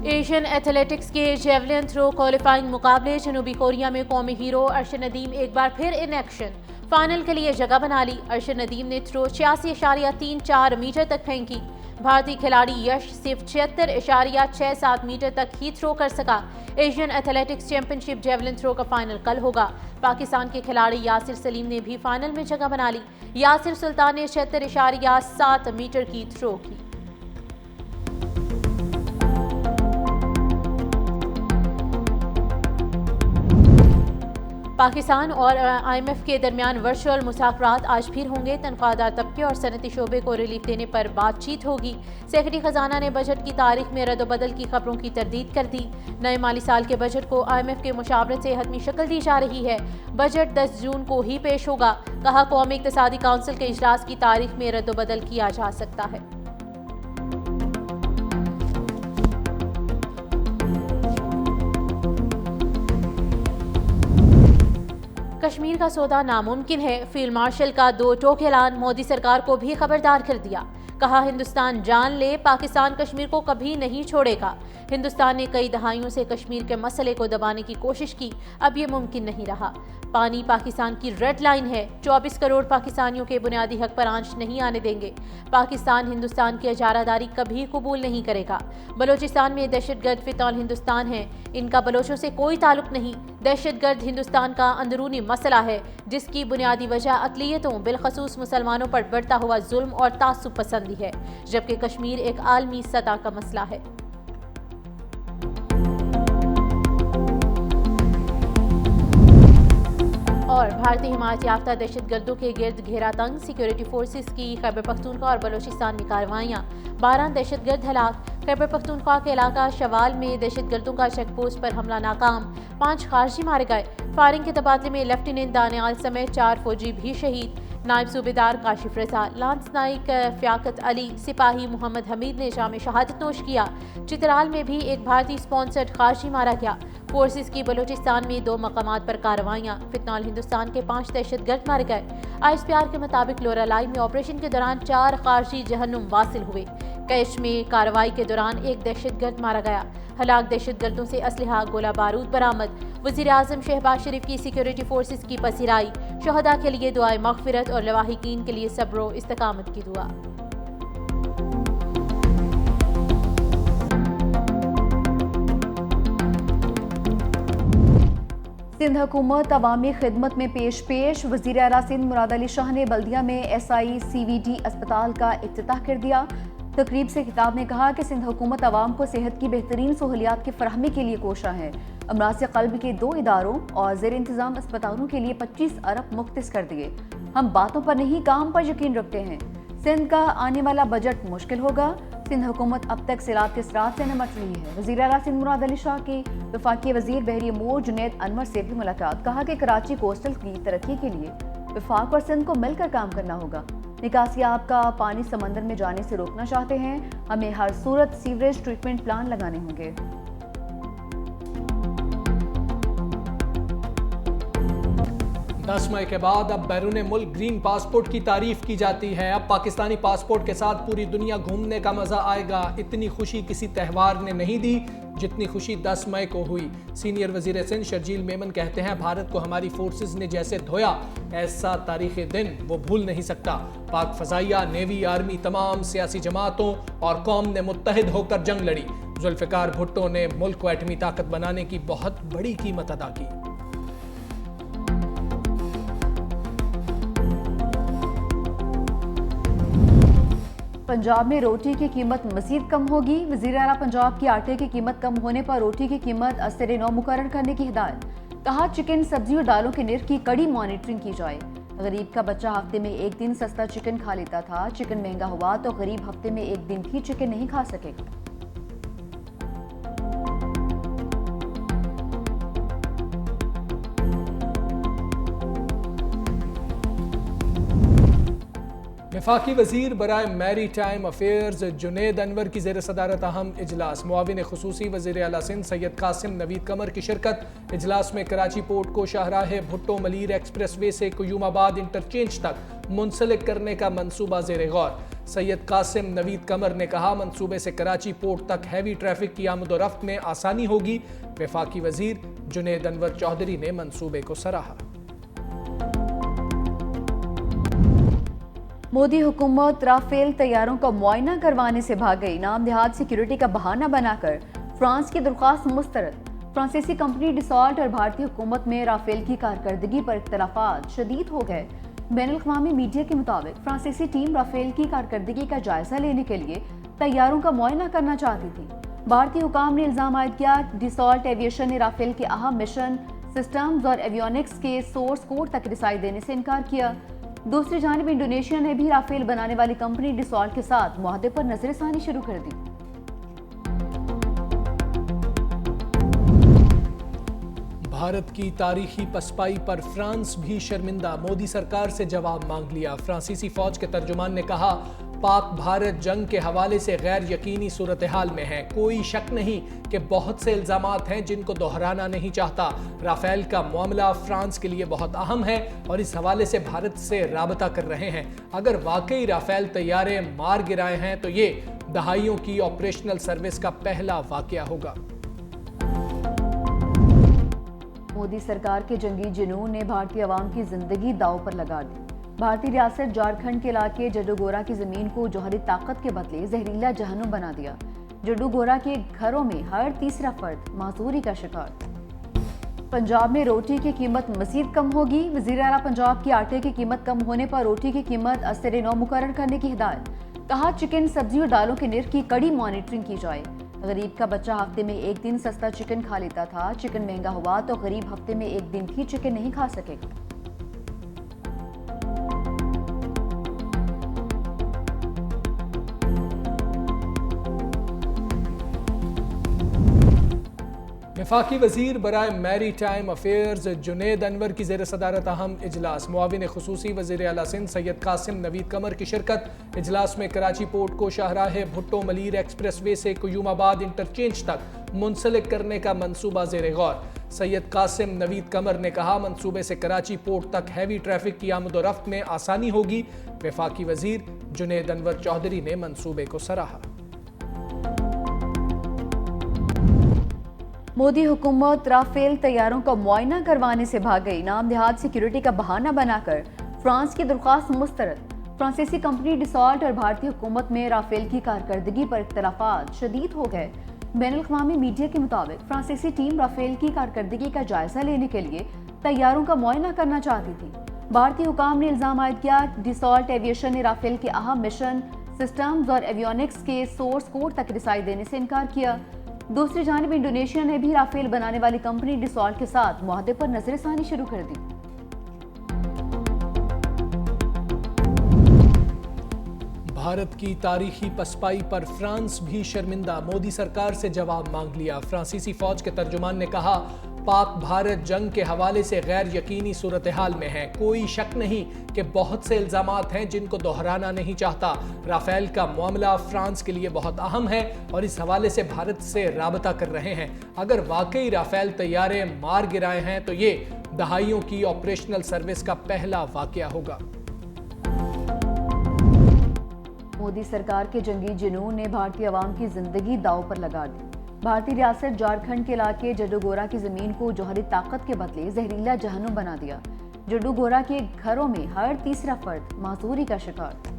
Asian athletics के javelin throw qualifying मुकाबले जनूबी कोरिया में कौमी हीरो अरशद नदीम एक बार फिर इन एक्शन। फाइनल के लिए जगह बना ली। अरशद नदीम ने थ्रो 86.34 मीटर तक फेंकी। भारतीय खिलाड़ी यश सिर्फ 76.67 मीटर तक ही थ्रो कर सका। Asian athletics championship javelin throw का फाइनल कल होगा। पाकिस्तान के खिलाड़ी यासिर सलीम ने भी फाइनल में जगह बना ली। यासिर सुल्तान ने 76.7 मीटर की थ्रो की। पाकिस्तान और IMF के दरमियान वर्चुअल मुज़ाकरात आज फिर होंगे। तनख्वाहदार तबके और सनती शोबे को रिलीफ देने पर बातचीत होगी। सेक्रेटरी खजाना ने बजट की तारीख में रद्द-बदल की खबरों की तरदीद कर दी। नए माली साल के बजट को IMF के मुशावरत से हतमी शक्ल दी जा रही है। बजट 10 जून को ही पेश होगा। कहा, कौमी इक़्तिसादी काउंसिल के इजलास की तारीख में रद्द-बदल किया जा सकता है। कश्मीर का सौदा नामुमकिन है। फील्ड मार्शल का 2 टोक ऐलान। मोदी सरकार को भी खबरदार कर दिया। कहा, हिंदुस्तान जान ले, पाकिस्तान कश्मीर को कभी नहीं छोड़ेगा। हिंदुस्तान ने कई दहाइयों से कश्मीर के मसले को दबाने की कोशिश की, अब ये मुमकिन नहीं रहा। पानी पाकिस्तान की रेड लाइन है। 24 करोड़ पाकिस्तानियों के बुनियादी हक पर आंच नहीं आने देंगे। पाकिस्तान हिंदुस्तान की इजारादारी कभी कबूल नहीं करेगा। बलोचिस्तान में दहशतगर्द फितौल हिंदुस्तान है, इनका बलोचों से कोई ताल्लुक नहीं। दहशतगर्द हिंदुस्तान का अंदरूनी मसला है, जिसकी बुनियादी वजह अक़लियतों बिलखसूस मुसलमानों पर बढ़ता हुआ जुल्म और तासुब पसंदी है, जबकि कश्मीर एक आलमी सतह का मसला है। और भारतीय हिमायत याफ्ता दहशतगर्दों के गिर्द घेरा तंग। सिक्योरिटी फोर्सेस की खैबर पख्तूनख्वा और बलोचिस्तान में कार्रवाइयाँ। 12 दहशतगर्द हलाक। खैबर पख्तूनख्वा के इलाका शवाल में दहशतगर्दों का चेक पोस्ट पर हमला नाकाम। 5 खारजी मारे गए। फायरिंग के तबादले में लेफ्टिनेंट दानियाल समेत 4 फौजी भी शहीद। नायब सूबेदार काशिफ रजा, लांस नाइक फ़ियाकत अली, सिपाही मोहम्मद हमीद ने जाम शहादत नोश किया। चित्राल में भी एक भारतीय स्पॉन्सर्ड खारजी मारा गया। फोर्सेस की बलोचिस्तान में 2 मकामात पर कार्रवाइयाँ। फितनॉल हिंदुस्तान के 5 दहशतगर्द मारे गए। ISPR के मुताबिक लोरालाई में ऑपरेशन के दौरान 4 खारजी जहन्नुम वासिल हुए। कैश में कार्रवाई के दौरान एक दहशतगर्द मारा गया। हलाक दहशतगर्दों से असलहा गोला बारूद बरामद। वज़ीर आज़म शहबाज शरीफ की सिक्योरिटी फोर्सेस की पसीराई। शहदा के लिए दुआए मग़फ़िरत और लवाहिकीन के लिए सब्र व इस्तकामत की दुआ। सिंध हुकूमत अवामी खिदमत में पेश। वज़ीर आला सिंध मुराद अली शाह ने बल्दिया में SICVD अस्पताल का इफ्तिताह कर दिया। तकरीब से खिताब में कहा कि सिंध हुकूमत अवाम को सेहत की बेहतरीन सहूलियात की फराहमी के लिए कोशा है। अमराज क़ल्ब के 2 इदारों और ज़ेर इंतज़ाम अस्पतालों के लिए 25 अरब मुख्तस कर दिए। हम बातों पर नहीं, काम पर यकीन रखते हैं। सिंध का आने वाला बजट मुश्किल होगा। सिंध हुकूमत अब तक सैलाब के असरात से निमट रही है। वज़ीर आला सिंध मुराद अली शाह की वफाकी वज़ीर बहरी अमूर जुनैद अनवर से भी मुलाकात। कहा कि कराची कोस्टल की तरक्की के लिए वफाक और सिंध को मिलकर काम करना होगा। निकासियाब का पानी समंदर में जाने से रोकना चाहते हैं। हमें हर सूरत सीवरेज ट्रीटमेंट प्लान लगाने होंगे। 10 मई के बाद अब बैरून मुल्क ग्रीन पासपोर्ट की तारीफ की जाती है। अब पाकिस्तानी पासपोर्ट के साथ पूरी दुनिया घूमने का मजा आएगा। इतनी खुशी किसी त्यौहार ने नहीं दी जितनी खुशी 10 मई को हुई। सीनियर वजीर सिंध शर्जील मेमन कहते हैं, भारत को हमारी फोर्सेस ने जैसे धोया, ऐसा तारीखी दिन वो भूल नहीं सकता। पाक फजाइया, नेवी, आर्मी, तमाम सियासी जमातों और कौम ने मुत्तहिद होकर जंग लड़ी। जुल्फ़िकार भुट्टो ने मुल्क को एटमी ताकत बनाने की बहुत बड़ी कीमत अदा की। पंजाब में रोटी की कीमत मज़ीद कम होगी। वज़ीर आला पंजाब की आटे की कीमत कम होने पर रोटी की कीमत असर नौ मुकर्रर करने की हिदायत। कहा, चिकन, सब्जी और दालों के निर्ख की कड़ी मॉनिटरिंग की जाए। गरीब का बच्चा हफ्ते में 1 दिन सस्ता चिकन खा लेता था। चिकन महंगा हुआ तो गरीब हफ्ते में 1 दिन भी चिकन नहीं खा सकेगा। वफाकी वज़ीर बराए maritime affairs Junaid Anwar की ज़ेर सदारत अहम इजलास। मुआविन खुसूसी वज़ीर आला सिंध सैयद कासिम नवीद कमर की शिरकत। इजलास में कराची पोर्ट को शाहराह भुट्टो मलीर एक्सप्रेस वे से क्यूमाबाद इंटरचेंज तक मुंसलिक करने का मंसूबा ज़ेर गौर। सैयद कासिम नवीद कमर ने कहा, मंसूबे से कराची पोर्ट तक हैवी ट्रैफिक की आमदोरफ्त में आसानी होगी। वफाकी वजीर जुनेद अनवर चौधरी ने मंसूबे को सराहा। मोदी हुकूमत राफेल तैयारों का मुआयना करवाने से भाग गई। नाम देहात सिक्योरिटी का बहाना बनाकर फ्रांस की दरख्वास्त मुस्तरद। फ्रांसीसी कंपनी डिसॉल्ट और भारतीय हुकूमत में राफेल की कारकर्दगी पर इख्तलाफात शदीद हो गए। बैनुल-अक़वामी मीडिया के मुताबिक फ्रांसीसी टीम राफेल की कारकर्दगी का जायजा लेने के लिए तैयारों का मुआयना करना चाहती थी। भारतीय हुकाम ने इल्जाम आयद किया, डिसॉल्ट एविएशन ने राफेल के अहम मिशन सिस्टम्स और एवियोनिक्स के सोर्स कोड तक रसाई देने से इनकार किया। दूसरी जानिब इंडोनेशिया ने भी राफेल बनाने वाली कंपनी डिसॉल्ट के साथ मुआहदे पर नजरसानी शुरू कर दी। भारत की तारीखी पसपाई पर फ्रांस भी शर्मिंदा। मोदी सरकार से जवाब मांग लिया। फ्रांसीसी फौज के तर्जुमान ने कहा, पाक भारत जंग के हवाले से गैर यकीनी सूरत हाल में है। कोई शक नहीं कि बहुत से इल्जामात हैं जिनको दोहराना नहीं चाहता। राफेल का मामला फ्रांस के लिए बहुत अहम है और इस हवाले से भारत से राबता कर रहे हैं। अगर वाकई राफेल तैयारे मार गिराए हैं तो ये दहाइयों की ऑपरेशनल सर्विस का पहला वाकया होगा। मोदी सरकार के जंगी जुनून ने भारतीय अवाम की जिंदगी दांव पर लगा दी। भारतीय रियासत झारखंड के इलाके जड्डूगोरा की जमीन को जौहरी ताकत के बदले जहरीला जहन्नुम बना दिया। जड्डूगोरा के घरों में हर तीसरा फर्द माजूरी का शिकार। पंजाब में रोटी की कीमत मजीद कम होगी। वजीर आला पंजाब की आटे की कीमत कम होने पर रोटी की कीमत असर-ए-नौ मुकर्रर करने की हिदायत। कहा, चिकन, सब्जी और दालों के निर्ख की कड़ी मॉनिटरिंग की जाए। गरीब का बच्चा हफ्ते में एक दिन सस्ता चिकन खा लेता था। चिकन महंगा हुआ तो गरीब हफ्ते में एक दिन भी चिकन नहीं खा सकेगा। वफाकी वजीर बराए maritime affairs Junaid Anwar की ज़ेर सदारत अहम इजलास। मुआविन खुसूसी वज़ीर आला सिंध सैयद कासिम नवीद कमर की शिरकत। इजलास में कराची पोर्ट को शाहराह भुट्टो मलीर एक्सप्रेस वे से कुयूमाबाद इंटरचेंज तक मुंसलिक करने का मंसूबा ज़ेर गौर। सैयद कासिम नवीद कमर ने कहा, मंसूबे से कराची पोर्ट तक हैवी ट्रैफिक की आमदोरफ्त में आसानी होगी। वफाकी वजीर जुनेद अनवर चौधरी ने मंसूबे को सराहा। मोदी हुकूमत राफेल तैयारों का मुआयना करवाने से भाग गई। नाम देहात सिक्योरिटी का बहाना बनाकर फ्रांस की दरख्वास्त मुस्तरद। फ्रांसीसी कंपनी डिसॉल्ट और भारतीय हुकूमत में राफेल की कारकर्दगी पर इख्तलाफात शदीद हो गए। बैनुल-अक़वामी मीडिया के मुताबिक फ्रांसीसी टीम राफेल की कारकर्दगी का जायजा लेने के लिए तैयारों का मुआयना करना चाहती थी। भारतीय हुकाम ने इल्जाम आयद किया, डिसॉल्ट एविएशन ने राफेल के अहम मिशन सिस्टम्स और एवियोनिक्स के सोर्स कोड तक रसाई देने से इनकार किया। दूसरी जानिब इंडोनेशिया ने भी राफेल बनाने वाली कंपनी डिसॉल्ट के साथ मुआहदे पर नजरसानी शुरू कर दी। भारत की तारीखी पसपाई पर फ्रांस भी शर्मिंदा। मोदी सरकार से जवाब मांग लिया। फ्रांसीसी फौज के तर्जुमान ने कहा, पाक भारत जंग के हवाले से गैर यकीनी सूरत हाल में है। कोई शक नहीं कि बहुत से इल्जामात हैं जिनको दोहराना नहीं चाहता। राफेल का मामला फ्रांस के लिए बहुत अहम है और इस हवाले से भारत से राबता कर रहे हैं। अगर वाकई राफेल तैयारे मार गिराए हैं तो ये दहाइयों की ऑपरेशनल सर्विस का पहला वाकया होगा। मोदी सरकार के जंगी जुनून ने भारतीय अवाम की जिंदगी दांव पर लगा दी। भारतीय रियासत झारखंड के इलाके जड्डूगोरा की जमीन को जौहरी ताकत के बदले जहरीला जहन्नुम बना दिया। जड्डूगोरा के घरों में हर तीसरा फर्द माजूरी का शिकार।